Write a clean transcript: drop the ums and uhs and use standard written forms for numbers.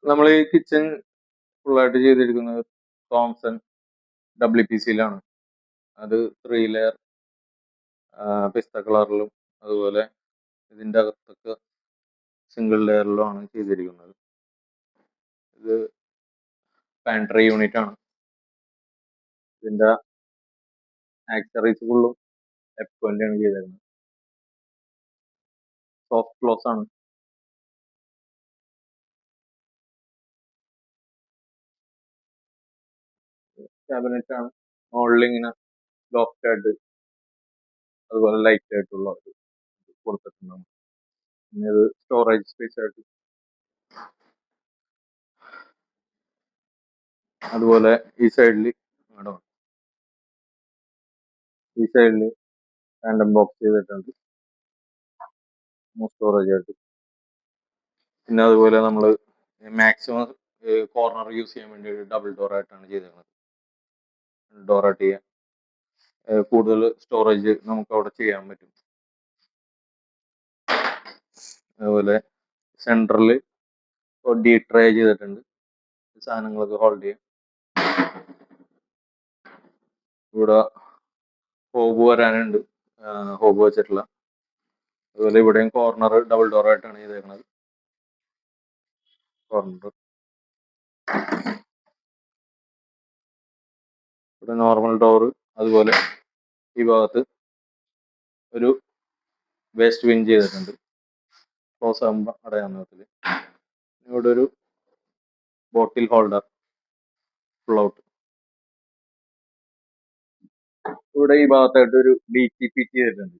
നമ്മൾ ഈ കിച്ചൺ ഫുള്ളായിട്ട് ചെയ്തിരിക്കുന്നത് തോംസൺ WPC-യിലാണ്. അത് 3 ലെയർ പിസ്ത കളറിലും അതുപോലെ ഇതിന്റെ അകത്തൊക്കെ സിംഗിൾ ലെയറിലുമാണ് ചെയ്തിരിക്കുന്നത്. ഇത് പാൻട്രി യൂണിറ്റ് ആണ്. ഇതിന്റെ ആക്സറീസ് ഫുള്ളും എപ്കോന്റെ ആണ് ചെയ്തിരിക്കുന്നത്. സോഫ്റ്റ് ക്ലോസ് ആണ്. ക്യാബിനറ്റ് ആണ്. മുകളിൽ ഇങ്ങനെ ലോഫ്റ്റ് ആയിട്ട് അതുപോലെ ലൈറ്റ് ആയിട്ടുള്ള ഒരു കൊടുത്തിട്ടുണ്ട്. പിന്നെ ഇത് സ്റ്റോറേജ് സ്പേസ് ആയിട്ട് അതുപോലെ ഈ സൈഡിൽ റാൻഡം ബോക്സ് ചെയ്തിട്ടുണ്ട് സ്റ്റോറേജ് ആയിട്ട്. പിന്നെ അതുപോലെ നമ്മൾ മാക്സിമം കോർണർ യൂസ് ചെയ്യാൻ വേണ്ടി ഡബിൾ ഡോർ ആയിട്ടാണ് ചെയ്തിരിക്കുന്നത്. ഡോറായിട്ട് ചെയ്യാൻ കൂടുതൽ സ്റ്റോറേജ് നമുക്ക് അവിടെ ചെയ്യാൻ പറ്റും. അതുപോലെ സെൻട്രൽ ഡീ ട്രേ ചെയ്തിട്ടുണ്ട്, സാധനങ്ങളൊക്കെ ഹോൾഡ് ചെയ്യാം. ഇവിടെ ഹോബ് വരാനുണ്ട്, ഹോബ് വെച്ചിട്ടുള്ള. അതുപോലെ ഇവിടെയും കോർണർ ഡബിൾ ഡോർ ആയിട്ടാണ് ചെയ്തേക്കുന്നത്. കോർണർ ഇവിടെ നോർമൽ ഡോർ. അതുപോലെ ഈ ഭാഗത്ത് ഒരു വേസ്റ്റ് വിൻ ചെയ്തിട്ടുണ്ട്, ക്ലോസ് ആകുമ്പോൾ അടയാൻ വിധത്തിൽ. ഇവിടെ ഒരു ബോട്ടിൽ ഹോൾഡർ ഫുൾ ഔട്ട്. ഇവിടെ ഈ ഭാഗത്തായിട്ട് ഒരു DTP ചെയ്തിട്ടുണ്ട്.